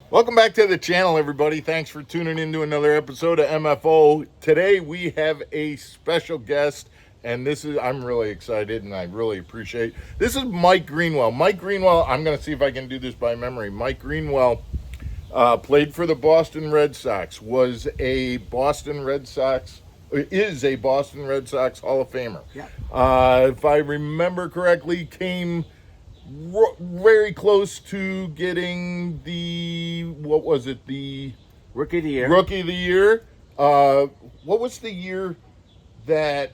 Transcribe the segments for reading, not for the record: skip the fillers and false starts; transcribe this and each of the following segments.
Welcome back to the channel, everybody. Thanks for tuning in to another episode of MFO. Today we have a special guest, and I'm really excited and I really appreciate. This is Mike Greenwell. Mike Greenwell, I'm going to see if I can do this by memory. Mike Greenwell played for the Boston Red Sox, is a Boston Red Sox Hall of Famer. Yeah. If I remember correctly, came very close to getting the Rookie of the Year. Rookie of the Year. What was the year that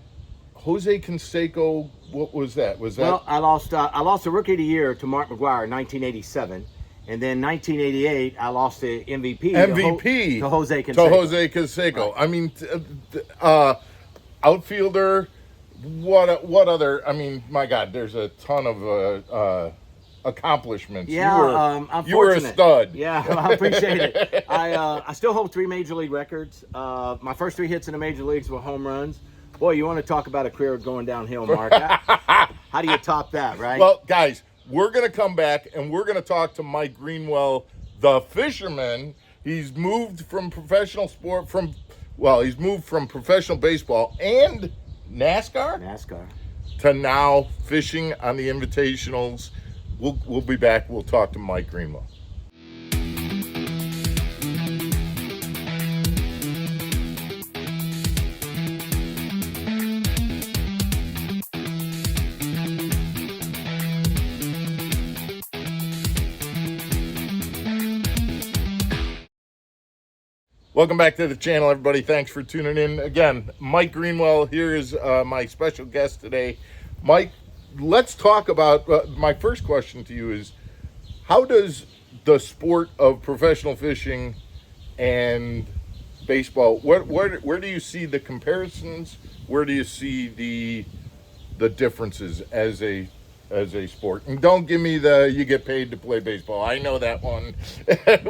Jose Canseco? What was that? Well, I lost the Rookie of the Year to Mark McGwire in 1987, and then 1988 I lost the MVP to Jose Canseco. Right. I mean, outfielder. What other? I mean, my God, there's a ton of accomplishments. Yeah, you were a stud. Yeah, I appreciate it. I still hold 3 major league records. My first 3 hits in the major leagues were home runs. Boy, you want to talk about a career going downhill, Mark? How do you top that, right? Well, guys, we're gonna come back and we're gonna talk to Mike Greenwell, the fisherman. He's moved from professional baseball and NASCAR to now fishing on the Invitationals. We'll be back. We'll talk to Mike Greenwell. Welcome back to the channel, everybody. Thanks for tuning in. Again, Mike Greenwell here is my special guest today. Mike, let's talk about, my first question to you is, how does the sport of professional fishing and baseball, where do you see the comparisons? Where do you see the differences as a sport? And don't give me you get paid to play baseball. I know that one.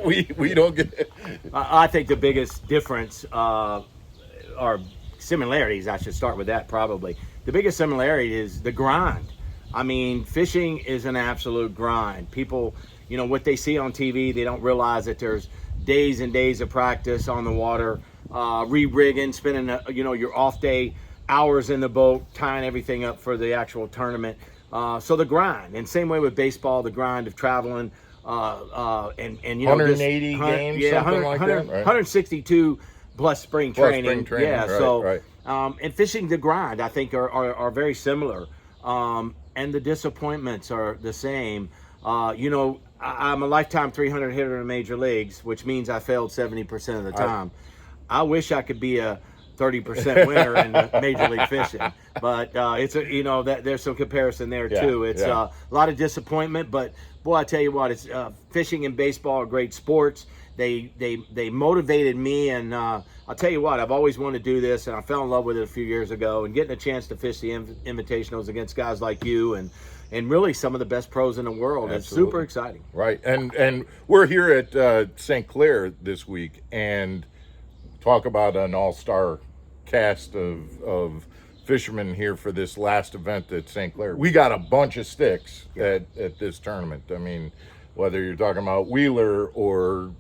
we don't get it. I think the biggest difference, or similarities, I should start with that probably. The biggest similarity is the grind. I mean, fishing is an absolute grind. People, what they see on TV, they don't realize that there's days and days of practice on the water, re-rigging, spending, your off day, hours in the boat, tying everything up for the actual tournament. So the grind, and same way with baseball, the grind of traveling, and 180 games, yeah, something like that, right? 162 plus spring training. Yeah, right. And fishing, the grind, I think are very similar, and the disappointments are the same. I'm a lifetime 300 hitter in the major leagues, which means I failed 70% of the time. I wish I could be a 30% winner in the major league fishing, but it's that there's some comparison there too. It's a lot of disappointment, but boy, I tell you what, it's fishing and baseball are great sports. They motivated me, and I'll tell you what, I've always wanted to do this, and I fell in love with it a few years ago. And getting a chance to fish the invitationals against guys like you and really some of the best pros in the world, it's super exciting. Right, and we're here at St. Clair this week, and talk about an all-star cast of fishermen here for this last event at St. Clair. We got a bunch of sticks at this tournament. I mean, whether you're talking about Wheeler or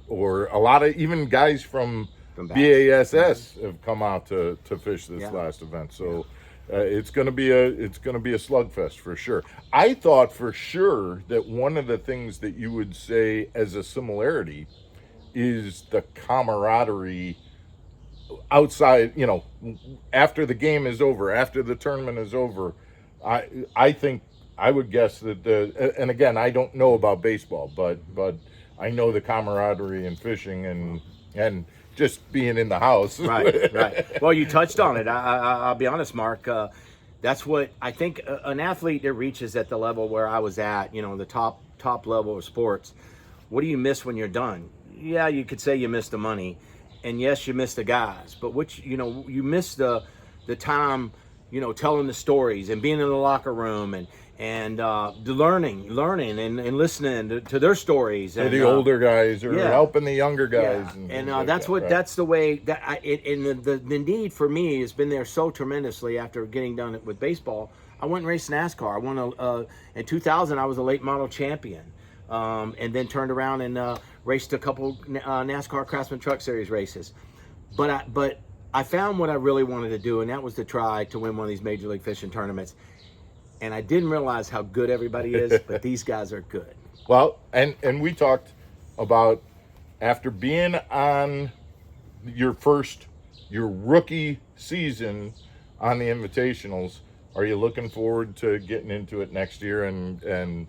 a lot of even guys from BASS have come out to fish this last event. So it's going to be a slugfest for sure. I thought for sure that one of the things that you would say as a similarity is the camaraderie outside, after the game is over, after the tournament is over. I think I would guess that and again, I don't know about baseball, but I know the camaraderie in fishing and just being in the house. Right. Well, you touched on it. I'll be honest, Mark. That's what I think an athlete that reaches at the level where I was at, the top level of sports. What do you miss when you're done? Yeah, you could say you miss the money, and yes, you miss the guys, but you miss the time, telling the stories and being in the locker room and learning and listening to their stories. And the older guys are helping the younger guys. Yeah. And that's the way that the need for me has been there so tremendously after getting done with baseball. I went and raced NASCAR. I won in 2000. I was a late model champion. and then turned around and raced a couple NASCAR Craftsman Truck Series races. But I found what I really wanted to do, and that was to try to win one of these Major League Fishing tournaments. And I didn't realize how good everybody is, but these guys are good. Well, and we talked about after being on your rookie season on the Invitationals, are you looking forward to getting into it next year and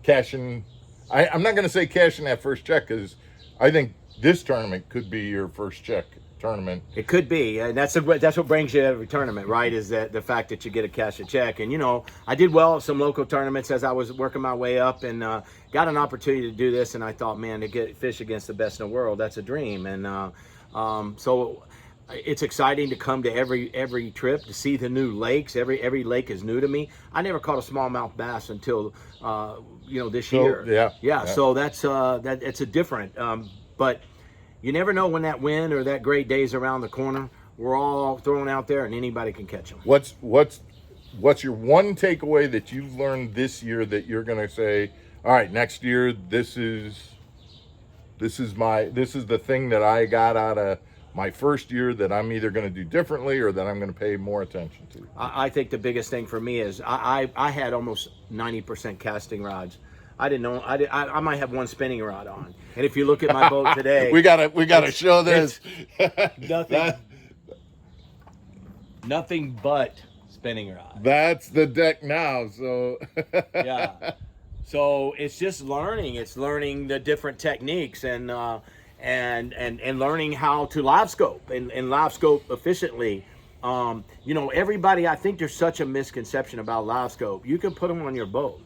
cashing? I'm not going to say cashing that first check, because I think this tournament could be your first check tournament. It could be, and that's what brings you to every tournament, right? Is that the fact that you get to cash a check. And I did well at some local tournaments as I was working my way up, and got an opportunity to do this. And I thought, man, to get fish against the best in the world, that's a dream. And so it's exciting to come to every trip to see the new lakes. Every lake is new to me. I never caught a smallmouth bass until this year. Yeah. So that's it's a different. But you never know when that wind or that great day's around the corner. We're all thrown out there, and anybody can catch them. What's your one takeaway that you've learned this year that you're going to say, all right, next year this is the thing that I got out of my first year that I'm either going to do differently or that I'm going to pay more attention to? I think the biggest thing for me is I had almost 90% casting rods. I didn't know. I might have one spinning rod on. And if you look at my boat today, we gotta show this. Nothing but spinning rod. That's the deck now. So yeah. So it's just learning. It's learning the different techniques and learning how to live scope and live scope efficiently. Everybody. I think there's such a misconception about live scope. You can put them on your boat.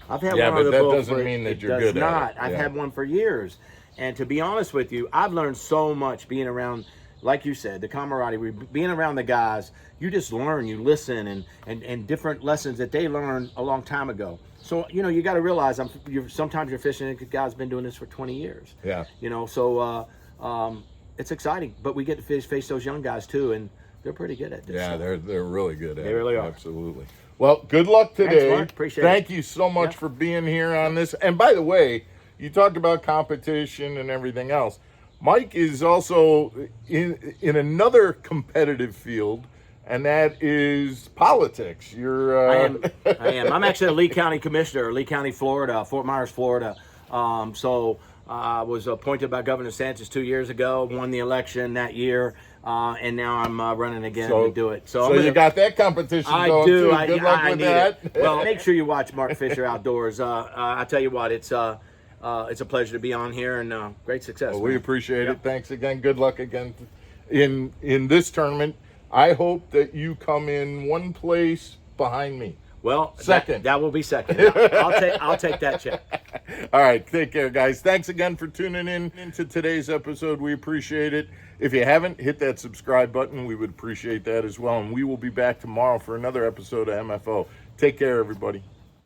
I've had one on the boat. That doesn't mean that you're good at it. I've had one for years. And to be honest with you, I've learned so much being around, like you said, the camaraderie, being around the guys. You just learn, you listen, and different lessons that they learned a long time ago. So, you got to realize sometimes you're fishing, and the guy's been doing this for 20 years. Yeah. So it's exciting. But we get to face those young guys too, and they're pretty good at this. Yeah, they're really good at it. They really are. Absolutely. Well, good luck today. Thanks, Mark. Appreciate it. Thank you so much for being here on this. And by the way, you talked about competition and everything else. Mike is also in another competitive field, and that is politics. I am. I'm actually a Lee County Commissioner, Lee County, Florida, Fort Myers, Florida. So I was appointed by Governor Sanchez 2 years ago, won the election that year. And now I'm running again to do it. So you got that competition going do. too. Good luck with that. Well, make sure you watch Mark Fisher Outdoors. I tell you what, it's a pleasure to be on here, and great success. Well, we appreciate it. Thanks again. Good luck again in this tournament. I hope that you come in one place behind me. Well, second. That will be second. I'll take that check. All right, take care, guys. Thanks again for tuning in into today's episode. We appreciate it. If you haven't, hit that subscribe button. We would appreciate that as well. And we will be back tomorrow for another episode of MFO. Take care, everybody.